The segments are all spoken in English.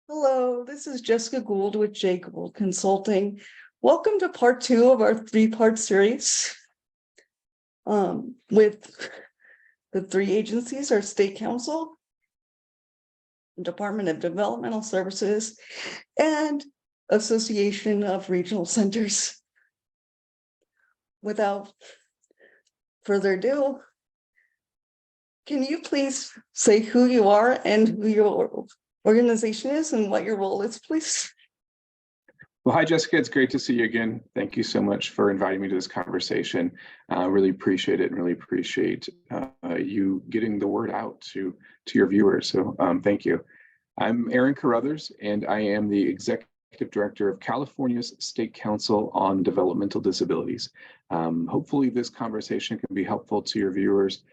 Hello, this is Jessica Gould with J Gould Consulting. Welcome to part 2 of our 3-part series with the 3 agencies, our State Council, Department of Developmental Services, and Association of Regional Centers. Without further ado, can you please say who you are and who your organization is and what your role is, please? Well, hi, Jessica. It's great to see you again. Thank you so much for inviting me to this conversation. Really appreciate it and really appreciate you getting the word out to your viewers. So thank you. I'm Aaron Carruthers, and I am the Executive Director of California's State Council on Developmental Disabilities. Hopefully this conversation can be helpful to your viewers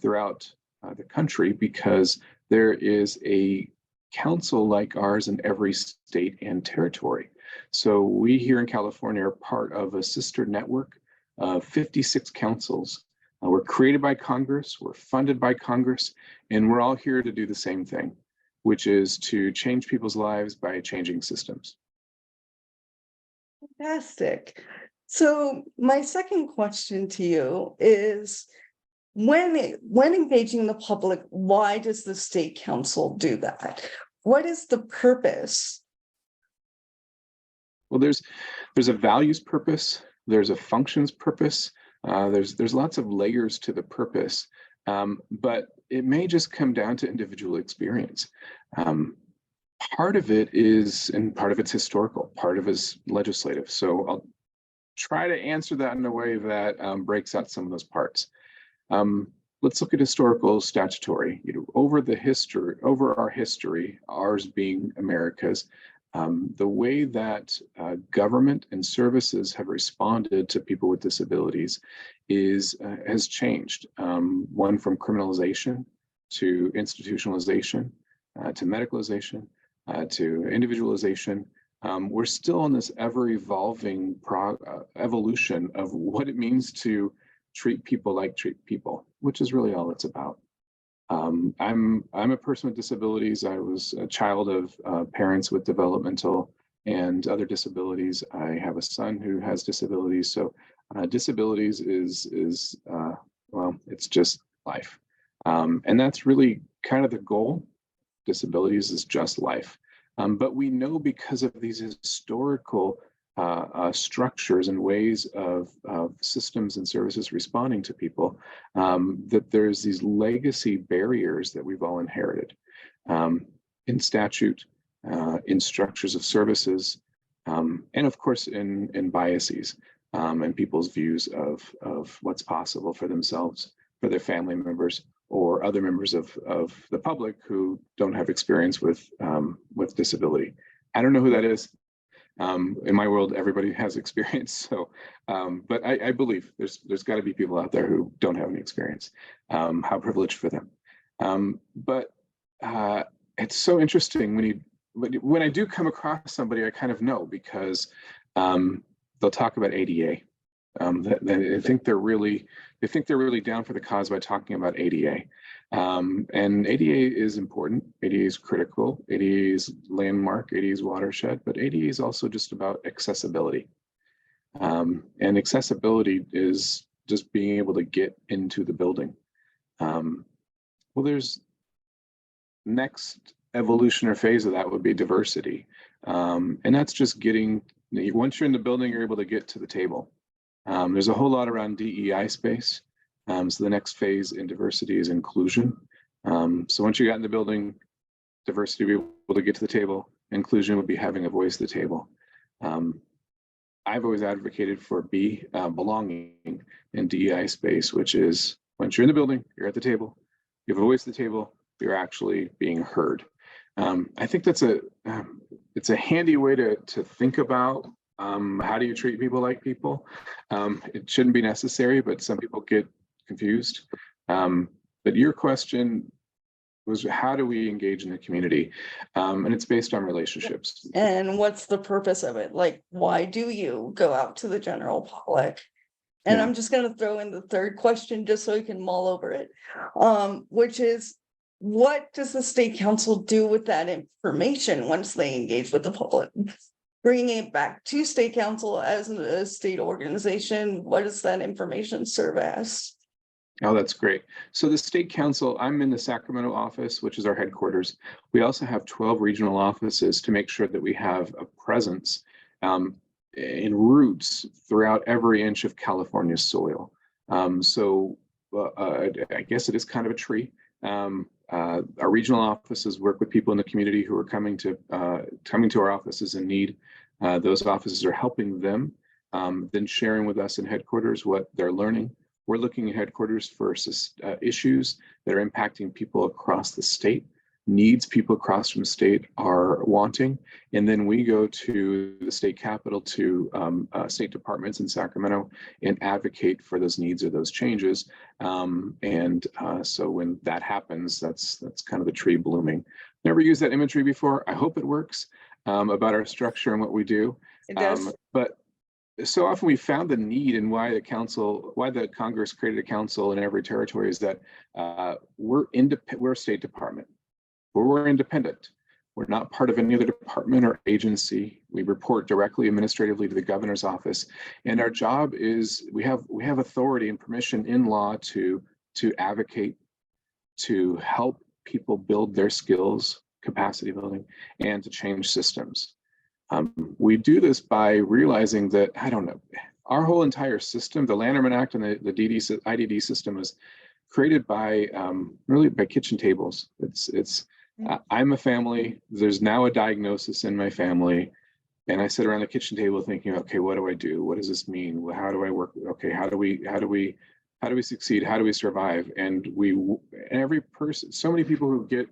throughout the country, because there is a council like ours in every state and territory. So we here in California are part of a sister network of 56 councils. We're created by Congress, we're funded by Congress, and we're all here to do the same thing, which is to change people's lives by changing systems. Fantastic. So my second question to you is, when engaging the public, why does the State Council do that? What is the purpose? Well, there's a values purpose, there's a functions purpose, there's lots of layers to the purpose, but it may just come down to individual experience. Part of it is, and part of it's historical, part of it's legislative. So I'll try to answer that in a way that breaks out some of those parts. Let's look at historical statutory. Over our history, ours being America's, the way that government and services have responded to people with disabilities has changed. One from criminalization to institutionalization to medicalization to individualization. We're still on this ever-evolving evolution of what it means to treat people like treat people, which is really all it's about. I'm a person with disabilities. I was a child of parents with developmental and other disabilities. I have a son who has disabilities. So disabilities is well, it's just life. And that's really kind of the goal. Disabilities is just life. But we know, because of these historical structures and ways of systems and services responding to people, that there's these legacy barriers that we've all inherited in statute, in structures of services, and of course in biases and people's views of what's possible for themselves, for their family members, or other members of the public who don't have experience with disability. I don't know who that is. In my world, everybody has experience. So, but I believe there's got to be people out there who don't have any experience. How privileged for them. But it's so interesting when I do come across somebody, I kind of know, because they'll talk about ADA. They think they're really down for the cause by talking about ADA. And ADA is important. ADA is critical. ADA is landmark. ADA is watershed. But ADA is also just about accessibility. And accessibility is just being able to get into the building. Well, there's next evolution or phase of that would be diversity. And that's just getting, once you're in the building, you're able to get to the table. There's a whole lot around DEI space. So the next phase in diversity is inclusion. So once you got in the building, diversity will be able to get to the table. Inclusion would be having a voice at the table. I've always advocated for belonging in DEI space, which is once you're in the building, you're at the table, you have a voice at the table, you're actually being heard. I think that's it's a handy way to think about how do you treat people like people. It shouldn't be necessary, but some people get confused. But your question was, how do we engage in the community? And it's based on relationships. And what's the purpose of it? Like, why do you go out to the general public? And I'm just going to throw in the third question just so you can mull over it, which is, what does the state council do with that information once they engage with the public? Bringing it back to state council as a state organization, what does that information serve as? Oh, that's great. So the state council, I'm in the Sacramento office, which is our headquarters. We also have 12 regional offices to make sure that we have a presence in roots throughout every inch of California's soil. I guess it is kind of a tree. Our regional offices work with people in the community who are coming to our offices in need. Those offices are helping them, then sharing with us in headquarters what they're learning. We're looking at headquarters for issues that are impacting people across the state, needs people across from the state are wanting. And then we go to the state capitol, to state departments in Sacramento, and advocate for those needs or those changes. So when that happens, that's kind of the tree blooming. Never used that imagery before. I hope it works about our structure and what we do. It does. But so often we found the need, and why the Congress created a council in every territory, is that we're a state department. We're independent. We're not part of any other department or agency. We report directly administratively to the governor's office, and our job is we have authority and permission in law to advocate, to help people build their skills, capacity building, and to change systems. We do this by realizing that, I don't know, our whole entire system, the Lanterman Act and the IDD system, was created by really by kitchen tables. I'm a family. There's now a diagnosis in my family, and I sit around the kitchen table thinking, okay, what do I do? What does this mean? How do I work? Okay, how do we succeed? How do we survive? And every person, so many people who get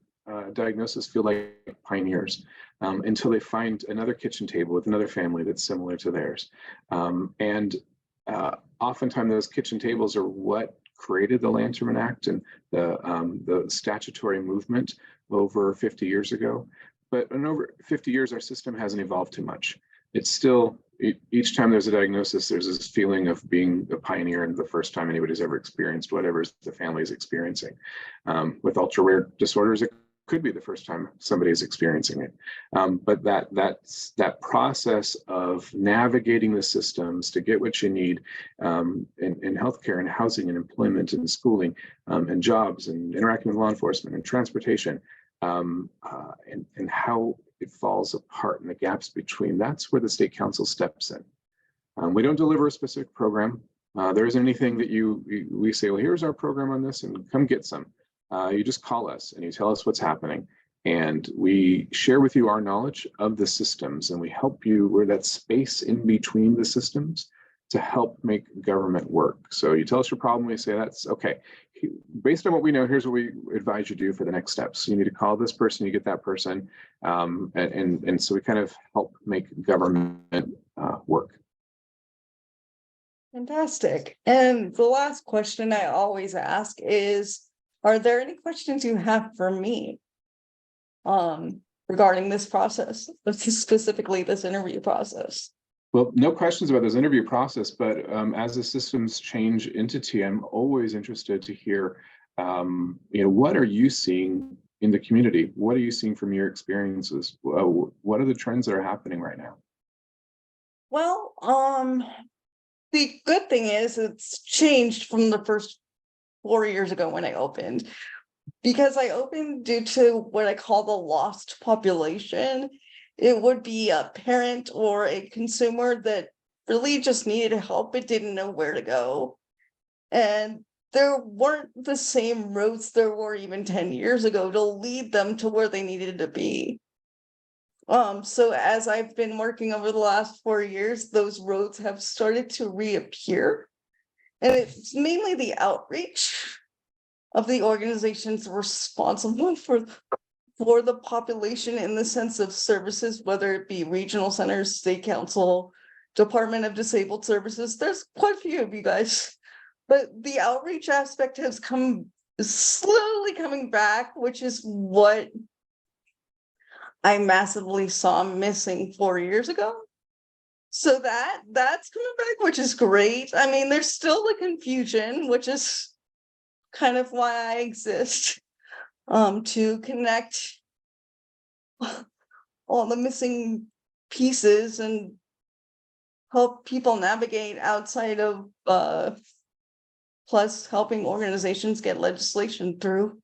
diagnosis feel like pioneers until they find another kitchen table with another family that's similar to theirs. Oftentimes those kitchen tables are what created the Lanterman Act and the statutory movement over 50 years ago. But in over 50 years, our system hasn't evolved too much. It's still, each time there's a diagnosis, there's this feeling of being a pioneer and the first time anybody's ever experienced whatever the family is experiencing. With ultra rare disorders, it could be the first time somebody is experiencing it. But that process of navigating the systems to get what you need in healthcare and housing and employment and schooling and jobs and interacting with law enforcement and transportation, and how it falls apart and the gaps between, that's where the state council steps in. We don't deliver a specific program. There isn't anything that we say, well, here's our program on this and come get some. You just call us and you tell us what's happening, and we share with you our knowledge of the systems, and we help you. We're that space in between the systems to help make government work. So you tell us your problem, we say, that's okay. Based on what we know, here's what we advise you do for the next steps. You need to call this person, you get that person. And so we kind of help make government work. Fantastic. And the last question I always ask is, are there any questions you have for me regarding this process, specifically this interview process? Well, no questions about this interview process, but as the systems change entity, I'm always interested to hear, what are you seeing in the community? What are you seeing from your experiences? What are the trends that are happening right now? Well, the good thing is it's changed from the first 4 years ago when I opened, because I opened due to what I call the lost population. It would be a parent or a consumer that really just needed help but didn't know where to go. And there weren't the same roads there were even 10 years ago to lead them to where they needed to be. So as I've been working over the last 4 years, those roads have started to reappear. And it's mainly the outreach of the organizations responsible for the population in the sense of services, whether it be regional centers, state council, Department of Disabled Services. There's quite a few of you guys, but the outreach aspect has slowly coming back, which is what I massively saw missing 4 years ago. So that's coming back, which is great. I mean, there's still the confusion, which is kind of why I exist. to connect all the missing pieces and help people navigate outside of, plus helping organizations get legislation through.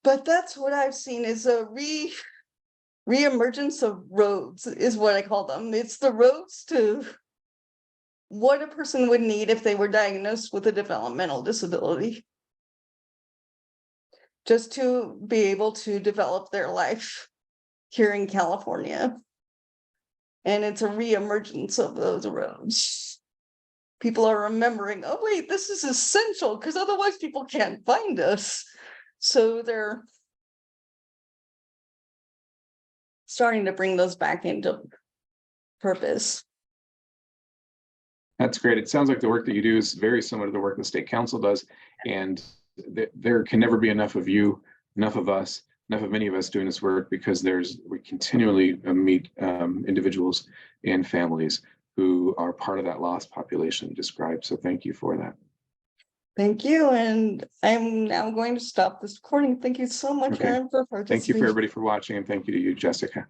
But that's what I've seen is a reemergence of roads is what I call them. It's the roads to what a person would need if they were diagnosed with a developmental disability. Just to be able to develop their life here in California. And it's a reemergence of those roads. People are remembering, oh wait, this is essential because otherwise people can't find us. So they're starting to bring those back into purpose. That's great. It sounds like the work that you do is very similar to the work the state council does. And there can never be enough of you, enough of us, enough of many of us doing this work, because we continually meet individuals and families who are part of that lost population described. So thank you for that. Thank you. And I'm now going to stop this recording. Thank you so much, Okay. Aaron, for participating. Thank you for everybody for watching, and thank you to you, Jessica.